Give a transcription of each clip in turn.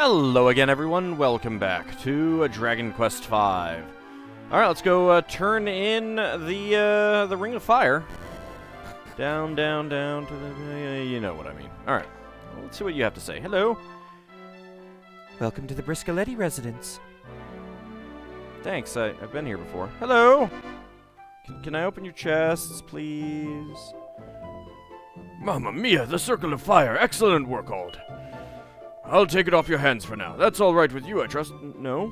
Hello again, everyone. Welcome back to Dragon Quest V. Alright, let's go turn in the Ring of Fire. Down to the... you know what I mean. Alright, well, let's see what you have to say. Hello. Welcome to the Briscoletti residence. Thanks, I've been here before. Hello! Can I open your chests, please? Mamma mia, the Circle of Fire. Excellent work, Ald. I'll take it off your hands for now. That's all right with you, I trust. No?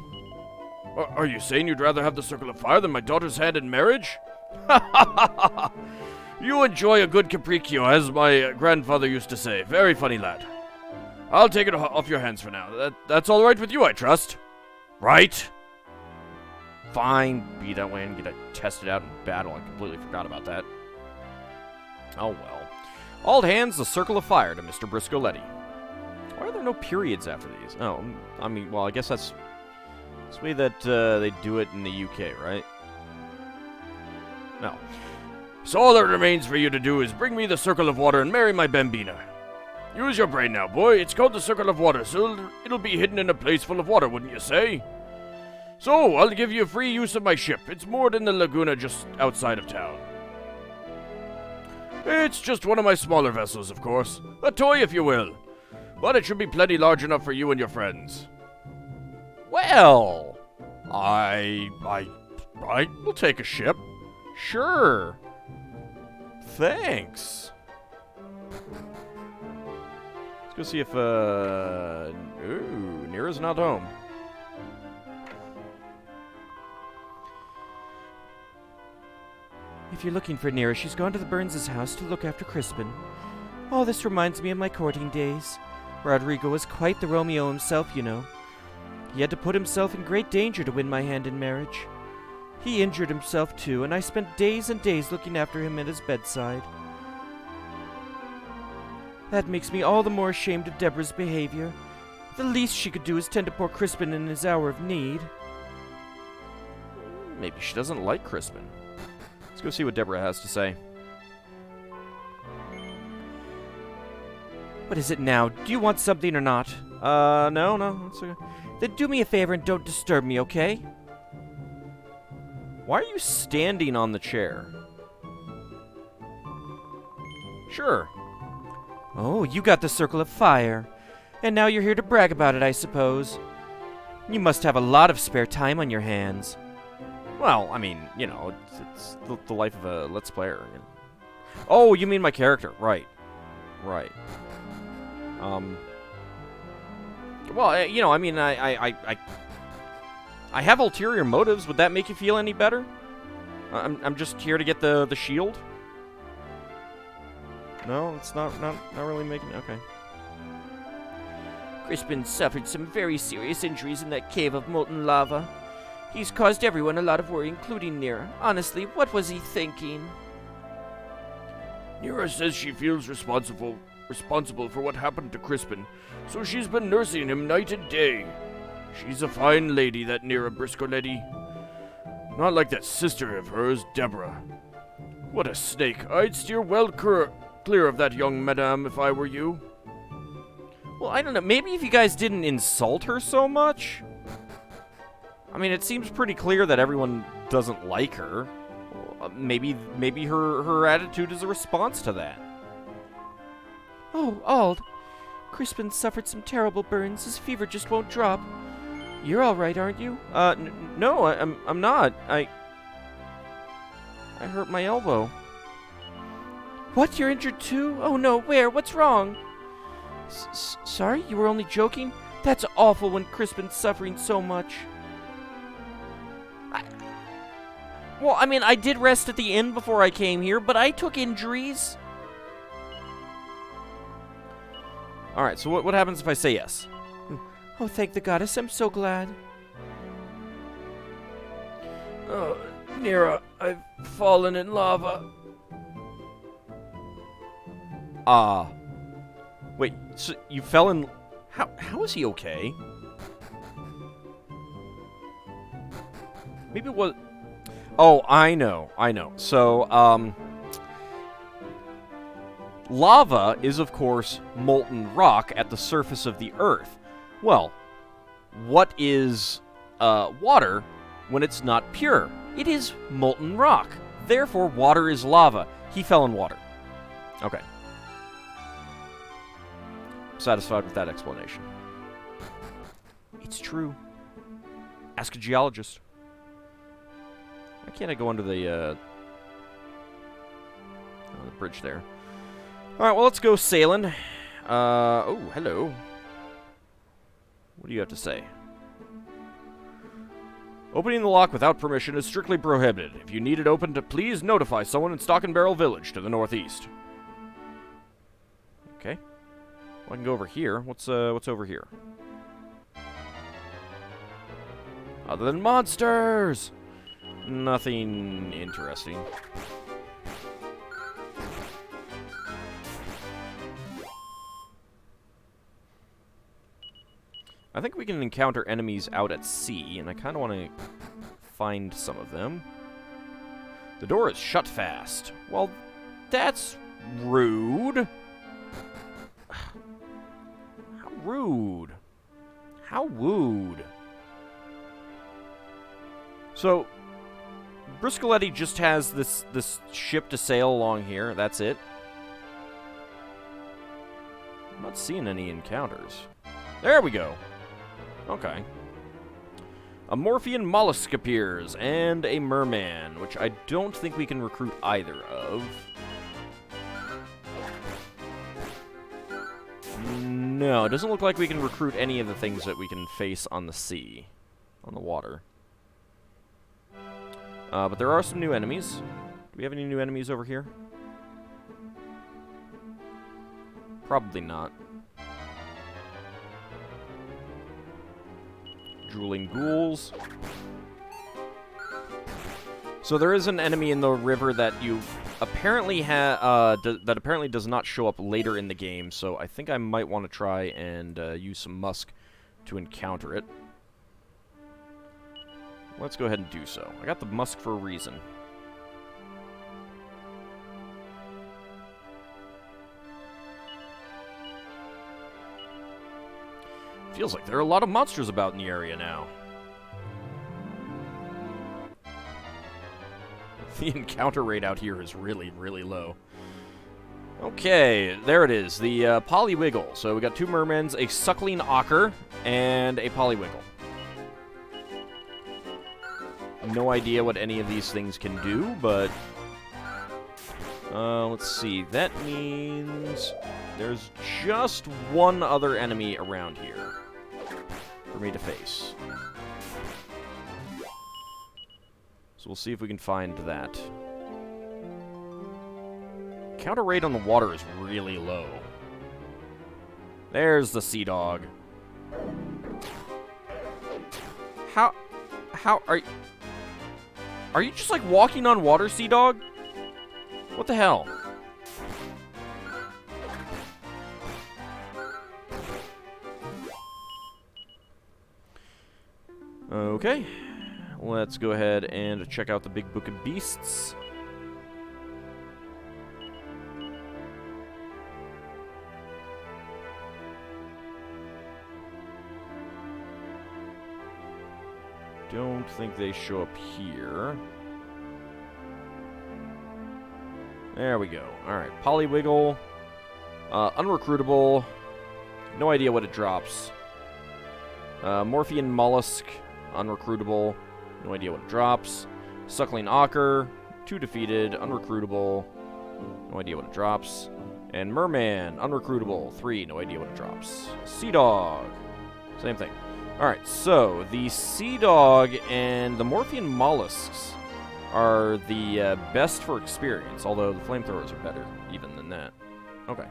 Are you saying you'd rather have the Circle of Fire than my daughter's hand in marriage? Ha ha ha ha! You enjoy a good capriccio, as my grandfather used to say. Very funny lad. I'll take it off your hands for now. That's all right with you, I trust. Right? Fine, be that way and get it tested out in battle. I completely forgot about that. Oh well. All hands the Circle of Fire to Mr. Briscoletti. Why are there no periods after these? Oh, I mean, well, I guess that's the way that they do it in the UK, right? No. So all that remains for you to do is bring me the Circle of Water and marry my bambina. Use your brain now, boy. It's called the Circle of Water, so it'll be hidden in a place full of water, wouldn't you say? So, I'll give you free use of my ship. It's moored in the laguna just outside of town. It's just one of my smaller vessels, of course. A toy, if you will. But it should be plenty large enough for you and your friends. Well, I will take a ship. Sure. Thanks. Let's go see if, ooh, Nira's not home. If you're looking for Nira, she's gone to the Burns' house to look after Crispin. All this reminds me of my courting days. Rodrigo was quite the Romeo himself, you know. He had to put himself in great danger to win my hand in marriage. He injured himself too, and I spent days and days looking after him at his bedside. That makes me all the more ashamed of Deborah's behavior. The least she could do is tend to poor Crispin in his hour of need. Maybe she doesn't like Crispin. Let's go see what Deborah has to say. What is it now? Do you want something or not? No, it's okay. Then do me a favor and don't disturb me, okay? Why are you standing on the chair? Sure. Oh, you got the Circle of Fire. And now you're here to brag about it, I suppose. You must have a lot of spare time on your hands. Well, I mean, you know, it's the life of a Let's Player. Oh, you mean my character. Right. Well, you know, I mean, I have ulterior motives. Would that make you feel any better? I'm just here to get the shield. No, it's not really making... Okay. Crispin suffered some very serious injuries in that cave of molten lava. He's caused everyone a lot of worry, including Nira. Honestly, what was he thinking? Nira says she feels responsible for what happened to Crispin, so she's been nursing him night and day. She's a fine lady, that Nira Briscoletti. Not like that sister of hers, Deborah. What a snake. I'd steer well clear of that young madame if I were you. Well, I don't know. Maybe if you guys didn't insult her so much? I mean, it seems pretty clear that everyone doesn't like her. Maybe her attitude is a response to that. Oh, Ald. Crispin suffered some terrible burns. His fever just won't drop. You're all right, aren't you? No, I'm not. I hurt my elbow. What? You're injured too? Oh no, where? What's wrong? Sorry? You were only joking? That's awful when Crispin's suffering so much. Well, I mean, I did rest at the inn before I came here, but I took injuries. Alright, so what happens if I say yes? Oh, thank the goddess, I'm so glad. Nira, I've fallen in lava. Wait, so you fell in... How is he okay? Maybe it was... Oh, I know. So, lava is, of course, molten rock at the surface of the Earth. Well, what is water when it's not pure? It is molten rock. Therefore, water is lava. He fell in water. Okay. Satisfied with that explanation. It's true. Ask a geologist. Why can't I go under the bridge there? Alright, well, let's go sailing. Oh, hello. What do you have to say? Opening the lock without permission is strictly prohibited. If you need it opened, please notify someone in Stock and Barrel Village to the northeast. Okay. Well, I can go over here. What's over here? Other than monsters! Nothing interesting. I think we can encounter enemies out at sea, and I kind of want to find some of them. The door is shut fast. Well, that's rude. How rude. How wooed. So, Briscoletti just has this ship to sail along here. That's it. I'm not seeing any encounters. There we go. Okay. A Morphean mollusk appears, and a merman, which I don't think we can recruit either of. No, it doesn't look like we can recruit any of the things that we can face on the sea, on the water. But there are some new enemies. Do we have any new enemies over here? Probably not. Drooling ghouls. So there is an enemy in the river that you apparently that apparently does not show up later in the game. So I think I might want to try and use some musk to encounter it. Let's go ahead and do so. I got the musk for a reason. Feels like there are a lot of monsters about in the area now. The encounter rate out here is really, really low. Okay, there it is. The Polywiggle. So we got two mermans, a suckling ocker, and a Polywiggle. No idea what any of these things can do, but... let's see. That means there's just one other enemy around here for me to face. So we'll see if we can find that. Counter rate on the water is really low. There's the sea dog. How are you just like walking on water, sea dog? What the hell? Okay. Let's go ahead and check out the Big Book of Beasts. Don't think they show up here. There we go. Alright, Polywiggle. Unrecruitable. No idea what it drops. Morphean mollusk. Unrecruitable. No idea what it drops. Suckling ocker. 2 defeated. Unrecruitable. No idea what it drops. And merman. Unrecruitable. 3. No idea what it drops. Sea dog. Same thing. Alright, so the sea dog and the Morphean mollusks are the best for experience, although the flamethrowers are better even than that. Okay.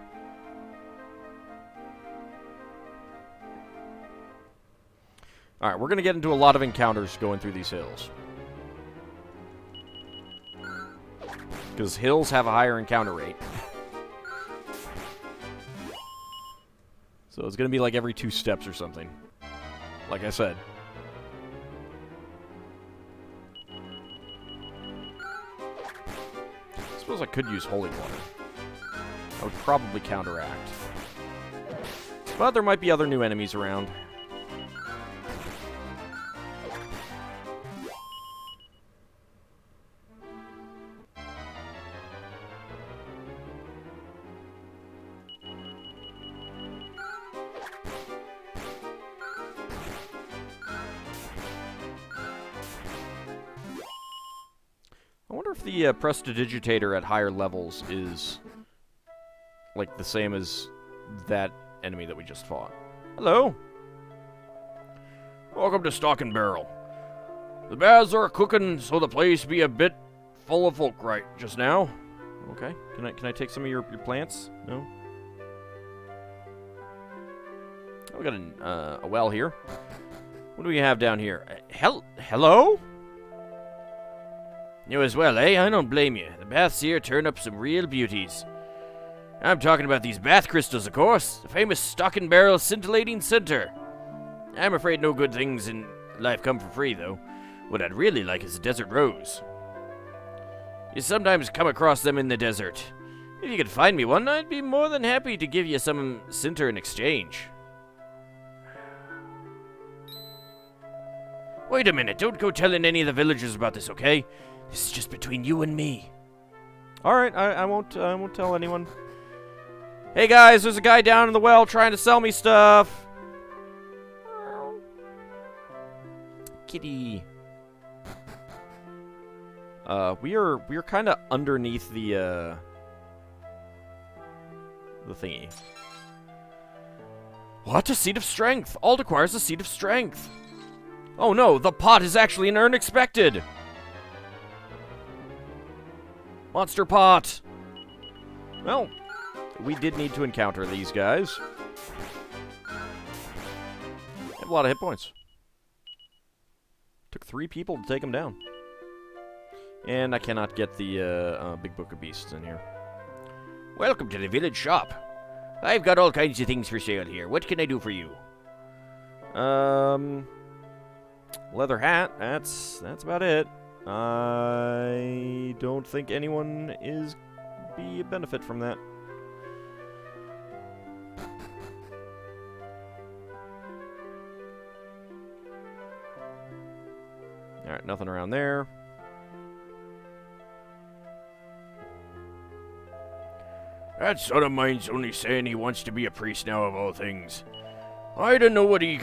Alright, we're going to get into a lot of encounters going through these hills. Because hills have a higher encounter rate. So it's going to be like every 2 steps or something. Like I said. I suppose I could use holy water. That would probably counteract. But there might be other new enemies around. wonder if the prestidigitator at higher levels is like the same as that enemy that we just fought. Hello. Welcome to Stock and Barrel. The baths are cooking, so the place be a bit full of folk right just now. Okay. Can I take some of your plants? No. Oh, we got a well here. What do we have down here? Hello? You as well, eh? I don't blame you. The baths here turn up some real beauties. I'm talking about these bath crystals, of course. The famous Stock and Barrel scintillating center. I'm afraid no good things in life come for free, though. What I'd really like is a desert rose. You sometimes come across them in the desert. If you could find me one, I'd be more than happy to give you some center in exchange. Wait a minute, don't go telling any of the villagers about this, okay? This is just between you and me. Alright, I won't tell anyone. Hey guys, there's a guy down in the well trying to sell me stuff. Kitty. We're kind of underneath the thingy. What? A seed of strength. Ald acquires a seed of strength. Oh no, the pot is actually an unexpected. Monster pot. Well, we did need to encounter these guys. They have a lot of hit points. Took 3 people to take them down. And I cannot get the Big Book of Beasts in here. Welcome to the village shop. I've got all kinds of things for sale here. What can I do for you? Leather hat. That's about it. I don't think anyone is be a benefit from that. Alright, nothing around there. That son of mine's only saying he wants to be a priest now of all things. I don't know what he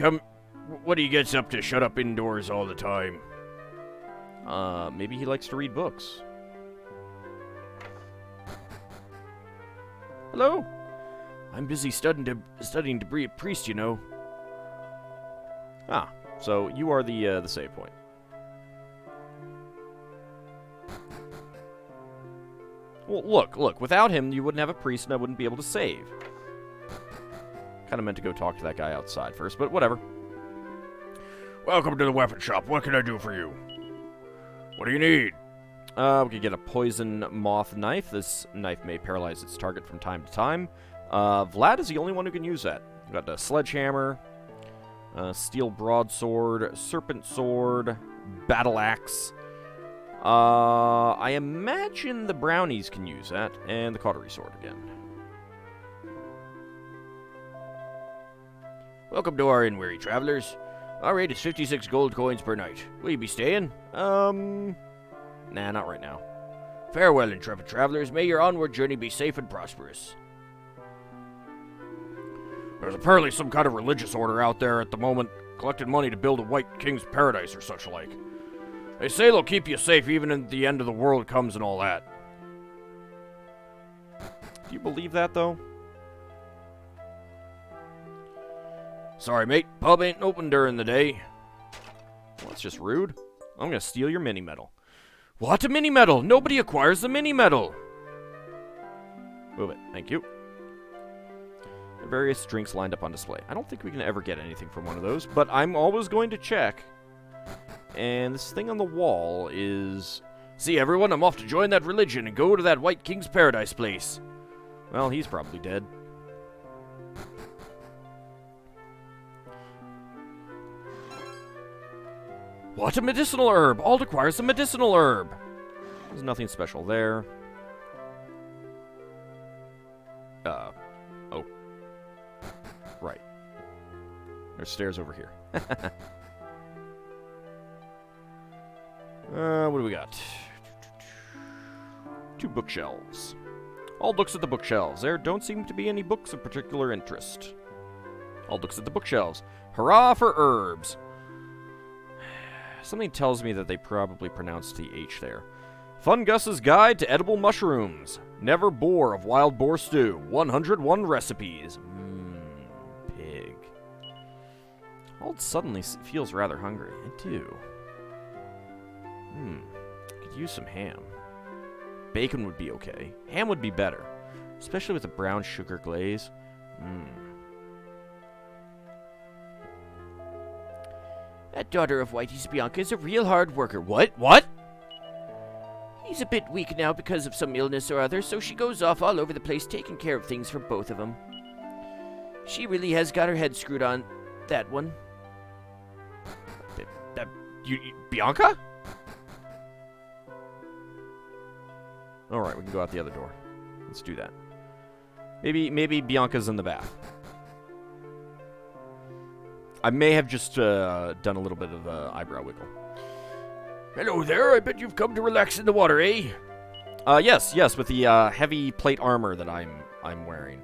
gets up to shut up indoors all the time. Maybe he likes to read books. Hello? I'm busy studying to be a priest, you know. Ah, so you are the save point. Well, look, without him, you wouldn't have a priest and I wouldn't be able to save. Kind of meant to go talk to that guy outside first, but whatever. Welcome to the weapon shop. What can I do for you? What do you need? We could get a poison moth knife. This knife may paralyze its target from time to time. Vlad is the only one who can use that. We've got a sledgehammer, steel broadsword, serpent sword, battle axe. I imagine the brownies can use that, and the cautery sword again. Welcome to our inn, weary travelers. Our rate is 56 gold coins per night. Will you be staying? Nah, not right now. Farewell, intrepid travelers. May your onward journey be safe and prosperous. There's apparently some kind of religious order out there at the moment, collecting money to build a White King's Paradise or such like. They say they'll keep you safe even if the end of the world comes and all that. Do you believe that, though? Sorry, mate. Pub ain't open during the day. Well, that's just rude. I'm gonna steal your mini-medal. What? A mini-medal? Nobody acquires the mini-medal! Move it. Thank you. There are various drinks lined up on display. I don't think we can ever get anything from one of those, but I'm always going to check. And this thing on the wall is... See, everyone, I'm off to join that religion and go to that White King's Paradise place. Well, he's probably dead. What? A medicinal herb! Ald acquires a medicinal herb! There's nothing special there. Oh. Right. There's stairs over here. What do we got? 2 bookshelves. Ald looks at the bookshelves. There don't seem to be any books of particular interest. Ald looks at the bookshelves. Hurrah for herbs! Something tells me that they probably pronounced the H there. Fun Gus's Guide to Edible Mushrooms. Never bore of wild boar stew. 101 recipes. Pig. Ald suddenly feels rather hungry. I do. Could use some ham. Bacon would be okay. Ham would be better. Especially with a brown sugar glaze. That daughter of Whitey's, Bianca, is a real hard worker. What? He's a bit weak now because of some illness or other, so she goes off all over the place taking care of things for both of them. She really has got her head screwed on that one. Bianca? Alright, we can go out the other door. Let's do that. Maybe Bianca's in the bath. I may have just done a little bit of eyebrow wiggle. Hello there, I bet you've come to relax in the water, eh? Yes, with the heavy plate armor that I'm wearing.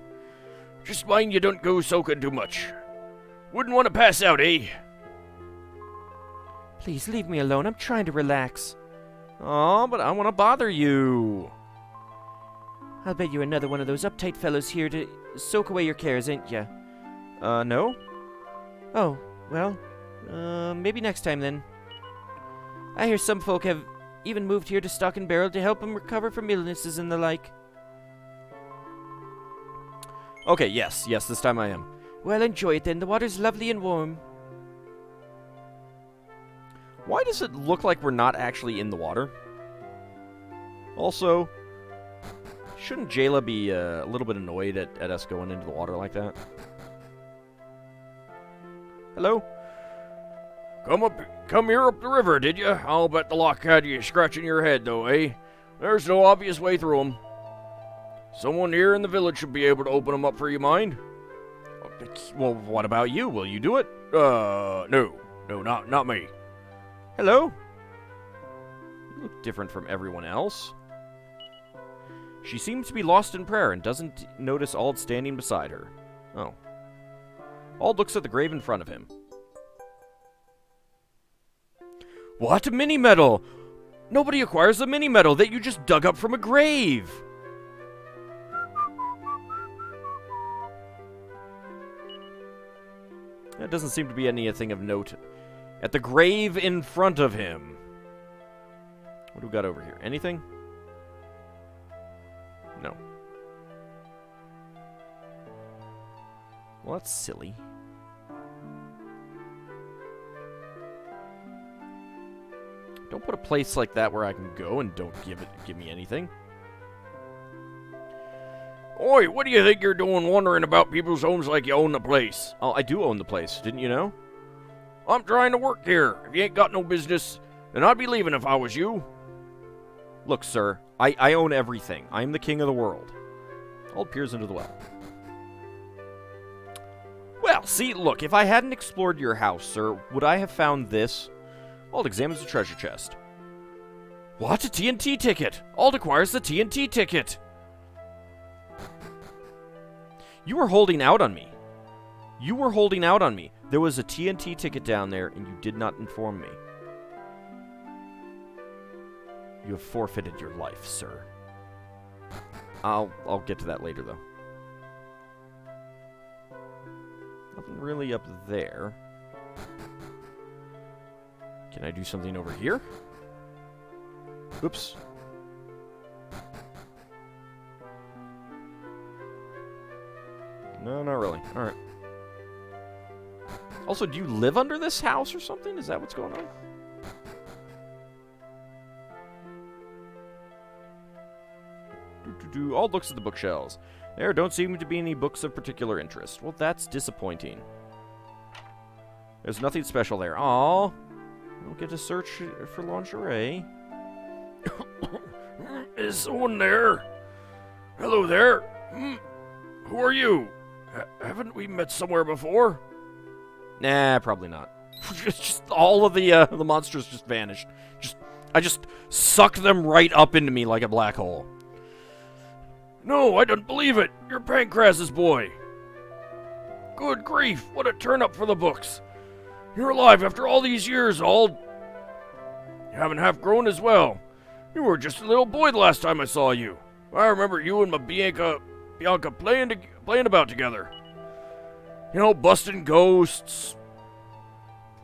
Just mind you don't go soaking too much. Wouldn't want to pass out, eh? Please leave me alone. I'm trying to relax. Oh, but I want to bother you. I'll bet you're another one of those uptight fellows here to soak away your cares, ain't ya? No? Oh, well, maybe next time then. I hear some folk have even moved here to Stock and Barrel to help them recover from illnesses and the like. Okay, yes, this time I am. Well, enjoy it then. The water's lovely and warm. Why does it look like we're not actually in the water? Also, shouldn't Jayla be a little bit annoyed at us going into the water like that? Hello? Come here up the river, did you? I'll bet the lock had you scratching your head, though, eh? There's no obvious way through 'em. Someone here in the village should be able to open 'em up for you, mind? Well, what about you? Will you do it? No, not me. Hello? You look different from everyone else. She seems to be lost in prayer and doesn't notice Ald standing beside her. Oh. Ald looks at the grave in front of him. What? A mini-medal? Nobody acquires a mini-medal that you just dug up from a grave! That doesn't seem to be anything of note. At the grave in front of him. What do we got over here? Anything? No. Well, that's silly. Don't put a place like that where I can go and don't give me anything. Oi, what do you think you're doing wandering about people's homes like you own the place? Oh, I do own the place. Didn't you know? I'm trying to work here. If you ain't got no business, then I'd be leaving if I was you. Look, sir, I own everything. I am the king of the world. Ald peers into the well. Well, see, look, if I hadn't explored your house, sir, would I have found this? Ald examines the treasure chest. What? A TNT ticket! Ald acquires the TNT ticket! You were holding out on me. You were holding out on me. There was a TNT ticket down there, and you did not inform me. You have forfeited your life, sir. I'll get to that later, though. Nothing really up there. Can I do something over here? Oops. No, not really. Alright. Also, do you live under this house or something? Is that what's going on? Ald looks at the bookshelves. There don't seem to be any books of particular interest. Well, that's disappointing. There's nothing special there. Aw. We don't get to search for lingerie. Is someone there? Hello there. Who are you? Haven't we met somewhere before? Nah, probably not. Just all of the monsters just vanished. I just sucked them right up into me like a black hole. No, I don't believe it. You're Pancraz's boy. Good grief, what a turn-up for the books. You're alive after all these years, Ald. You haven't half grown as well. You were just a little boy the last time I saw you. I remember you and my Bianca playing about together. You know, busting ghosts.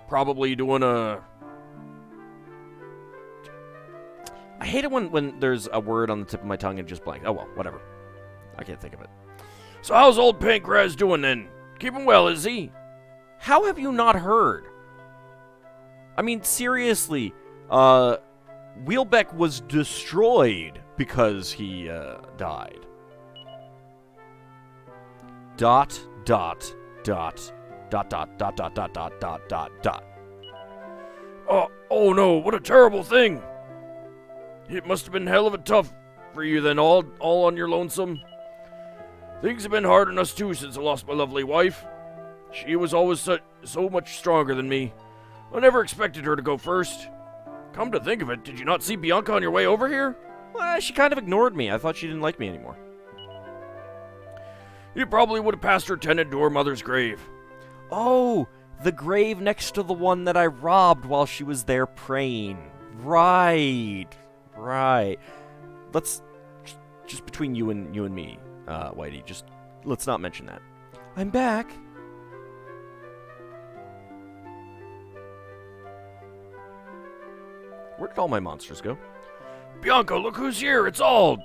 Probably doing a... I hate it when there's a word on the tip of my tongue and just blank. Oh, well, whatever. I can't think of it. So how's old Pancraz doing then? Keeping well, is he? How have you not heard? I mean, seriously, Wheelbeck was destroyed because he, died. Dot, dot, dot, dot, dot, dot, dot, dot, dot, dot, dot, dot. Oh no, what a terrible thing. It must have been hell of a tough for you then, all on your lonesome. Things have been hard on us too since I lost my lovely wife. She was always so much stronger than me. I never expected her to go first. Come to think of it, did you not see Bianca on your way over here? Well, she kind of ignored me. I thought she didn't like me anymore. You probably would have passed her tended to her mother's grave. Oh, the grave next to the one that I robbed while she was there praying. Right. Let's just between you and me, Whitey. Just let's not mention that. I'm back. Where did all my monsters go? Bianca, look who's here. It's Auld.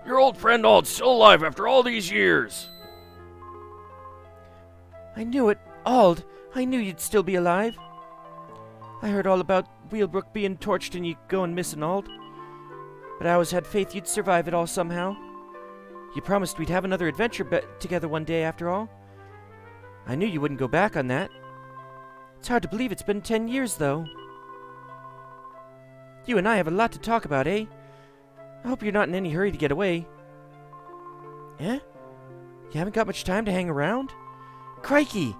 Your old friend Ald's still alive after all these years. I knew it. Auld, I knew you'd still be alive. I heard all about Wheelbrook being torched and you going missing, Auld. But I always had faith you'd survive it all somehow. You promised we'd have another adventure together one day, after all. I knew you wouldn't go back on that. It's hard to believe it's been 10 years, though. You and I have a lot to talk about, eh? I hope you're not in any hurry to get away. Eh? You haven't got much time to hang around? Crikey!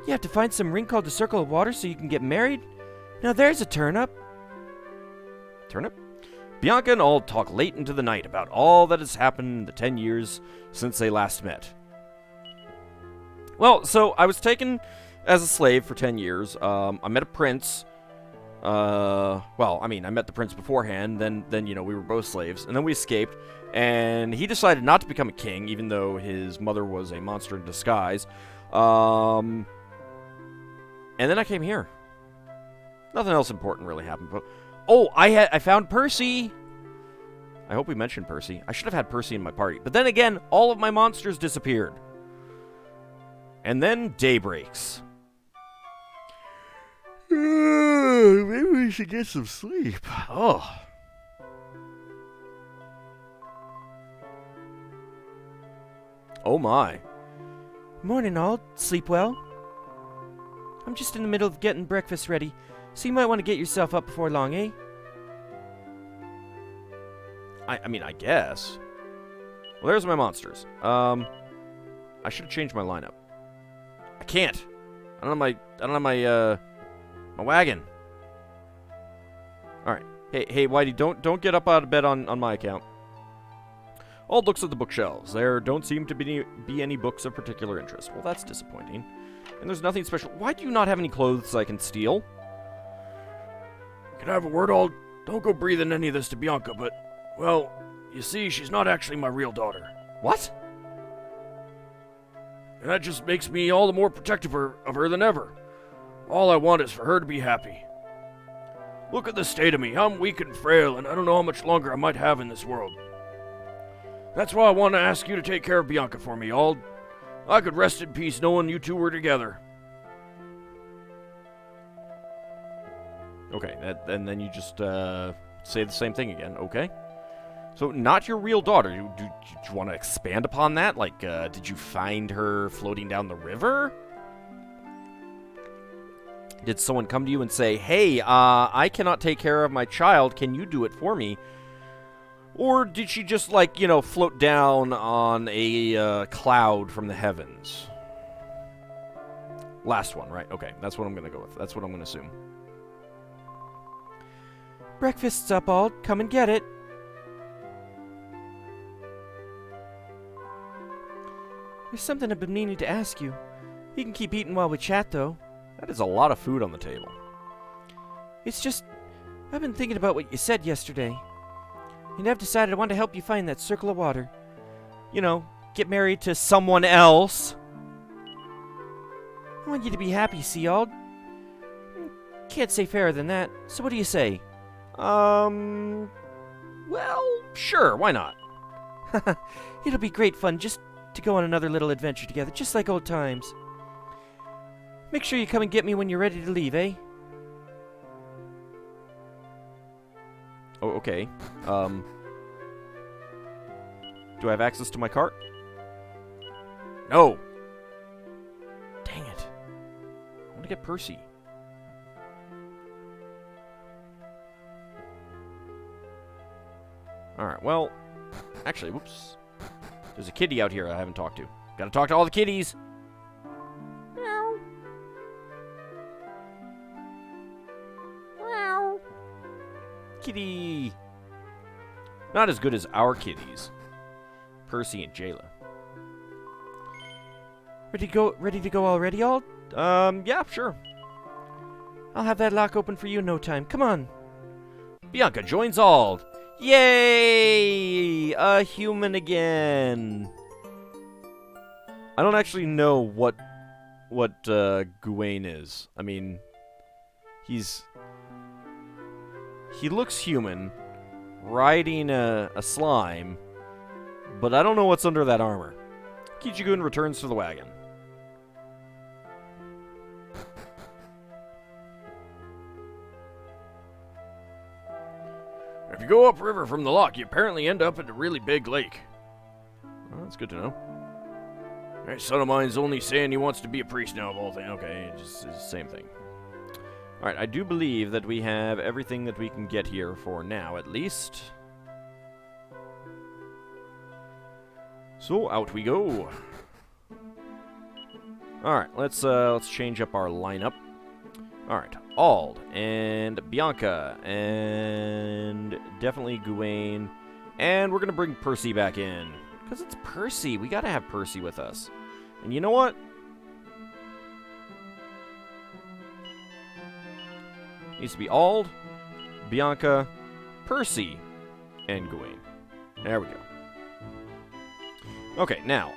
You have to find some ring called the Circle of Water so you can get married? Now there's a turnip. Turnip? Bianca and Auld talk late into the night about all that has happened in the 10 years since they last met. Well, so I was taken as a slave for 10 years. I met a prince. Well, I mean, I met the prince beforehand, then, we were both slaves, and then we escaped, and he decided not to become a king, even though his mother was a monster in disguise. And then I came here. Nothing else important really happened, but... Oh, I found Percy! I hope we mentioned Percy. I should have had Percy in my party. But then again, all of my monsters disappeared. And then day breaks. Maybe we should get some sleep. Oh. Oh my. Morning, Auld. Sleep well? I'm just in the middle of getting breakfast ready, so you might want to get yourself up before long, eh? I mean, I guess. Well, there's my monsters. I should have changed my lineup. I can't. I don't have my wagon. All right. Hey, Whitey, don't get up out of bed on my account. Auld looks at the bookshelves. There don't seem to be any books of particular interest. Well, that's disappointing. And there's nothing special. Why do you not have any clothes I can steal? Can I have a word, Auld? Don't go breathing any of this to Bianca, but, well, you see, she's not actually my real daughter. What? And that just makes me all the more protective of her than ever. All I want is for her to be happy. Look at the state of me. I'm weak and frail, and I don't know how much longer I might have in this world. That's why I want to ask you to take care of Bianca for me, Auld. I could rest in peace knowing you two were together. Okay, and then you just say the same thing again, okay? So, not your real daughter. Do you want to expand upon that? Like, did you find her floating down the river? Did someone come to you and say, hey, I cannot take care of my child, can you do it for me? Or did she just, like, float down on a cloud from the heavens? Last one, right? Okay, that's what I'm going to go with. That's what I'm going to assume. Breakfast's up, Auld. Come and get it. There's something I've been meaning to ask you. You can keep eating while we chat, though. That is a lot of food on the table. It's just, I've been thinking about what you said yesterday. And I've decided I want to help you find that circle of water. You know, get married to someone else. I want you to be happy, Seald. Can't say fairer than that. So what do you say? Well, sure, why not? It'll be great fun just to go on another little adventure together, just like old times. Make sure you come and get me when you're ready to leave, eh? Oh, okay. Do I have access to my cart? No! Dang it. I want to get Percy. Alright, well... Actually, whoops. There's a kitty out here I haven't talked to. Gotta talk to all the kitties! Meow. Meow. Kitty! Not as good as our kitties. Percy and Jayla. Ready to go already, Ald? Yeah, sure. I'll have that lock open for you in no time. Come on. Bianca joins Ald. Yay! A human again. I don't actually know what Gawain is. I mean, he looks human, riding a slime, but I don't know what's under that armor. Kichigun returns to the wagon. If you go upriver from the lock, you apparently end up at a really big lake. Well, that's good to know. That son of mine's only saying he wants to be a priest now of all things. Okay, it's the same thing. Alright, I do believe that we have everything that we can get here for now, at least. So, out we go. Alright, let's change up our lineup. Alright, Ald, and Bianca, and definitely Gawain, and we're going to bring Percy back in. Because it's Percy, we got to have Percy with us. And you know what? Needs to be Ald, Bianca, Percy, and Gawain. There we go. Okay, now,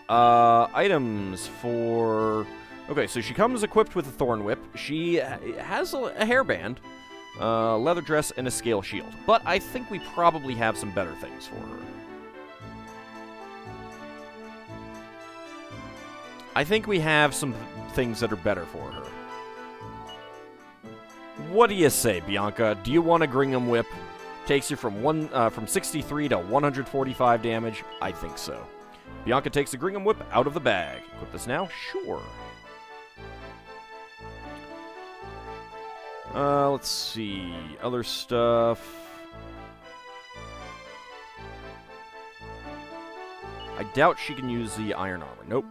items for... Okay, so she comes equipped with a thorn whip. She has a hairband, leather dress, and a scale shield. But I think we probably have some better things for her. I think we have some things that are better for her. What do you say, Bianca? Do you want a Gringham whip? Takes you from 63 to 145 damage? I think so. Bianca takes the Gringham whip out of the bag. Equip this now? Sure. Let's see. Other stuff. I doubt she can use the iron armor. Nope.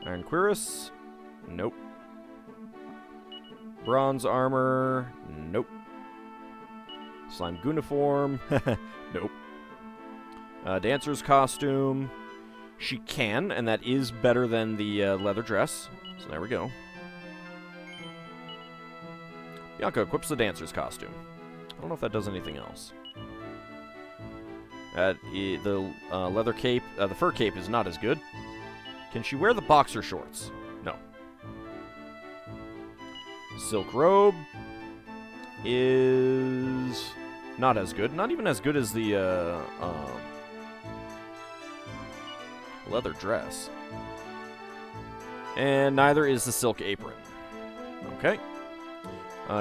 Iron cuirass. Nope. Bronze armor. Nope. Slime Guniform. Nope. Dancer's costume. She can, and that is better than the leather dress. So there we go. Bianca equips the dancer's costume. I don't know if that does anything else. The leather cape, the fur cape is not as good. Can she wear the boxer shorts? No. Silk robe is not as good. Not even as good as the leather dress. And neither is the silk apron. Okay.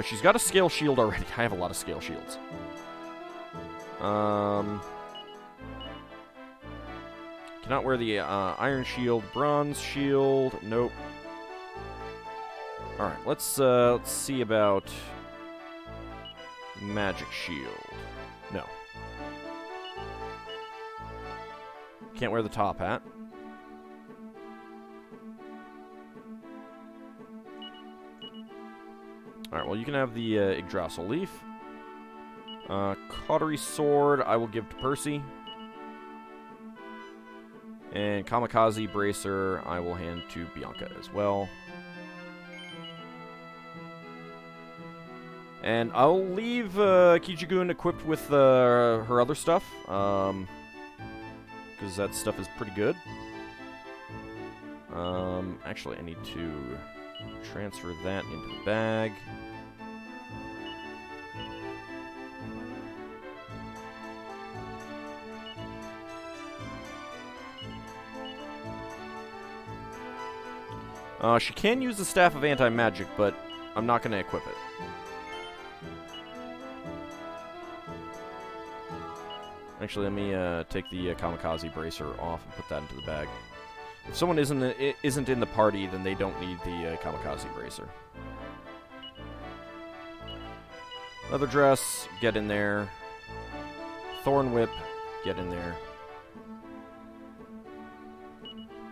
She's got a scale shield already. I have a lot of scale shields. Cannot wear the iron shield, bronze shield. Nope. All right, let's see about magic shield. No. Can't wear the top hat. Alright, well, you can have the Yggdrasil leaf. Cautery sword, I will give to Percy. And Kamikaze bracer, I will hand to Bianca as well. And I'll leave Kijigun equipped with her other stuff, because that stuff is pretty good. Actually, I need to transfer that into the bag. She can use the Staff of Anti-Magic, but I'm not going to equip it. Actually, let me take the Kamikaze Bracer off and put that into the bag. If someone isn't in the party, then they don't need the Kamikaze Bracer. Leather Dress, get in there. Thorn Whip, get in there.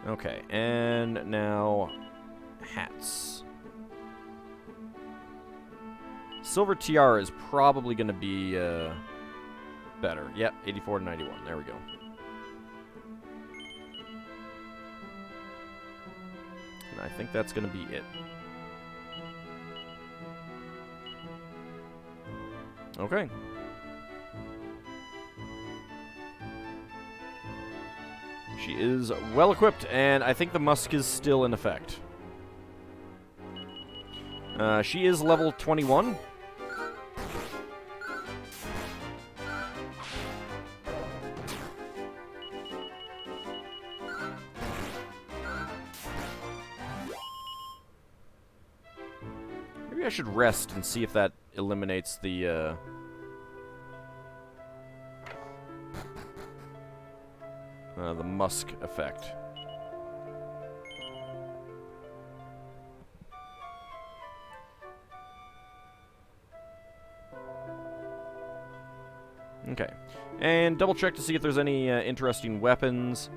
Okay, and now hats. Silver Tiara is probably going to be better. Yep, 84 to 91. There we go. And I think that's going to be it. Okay. She is well equipped, and I think the musk is still in effect. She is level 21. Maybe I should rest and see if that eliminates the musk effect. Okay. And double check to see if there's any interesting weapons.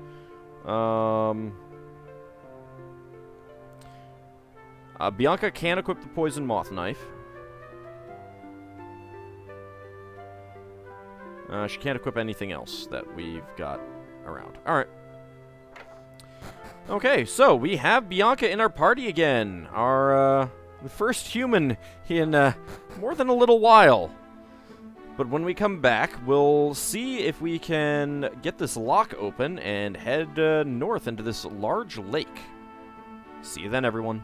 Bianca can equip the Poison Moth Knife. She can't equip anything else that we've got around. Alright. Okay, so we have Bianca in our party again. Our the first human in more than a little while. But when we come back, we'll see if we can get this lock open and head north into this large lake. See you then, everyone.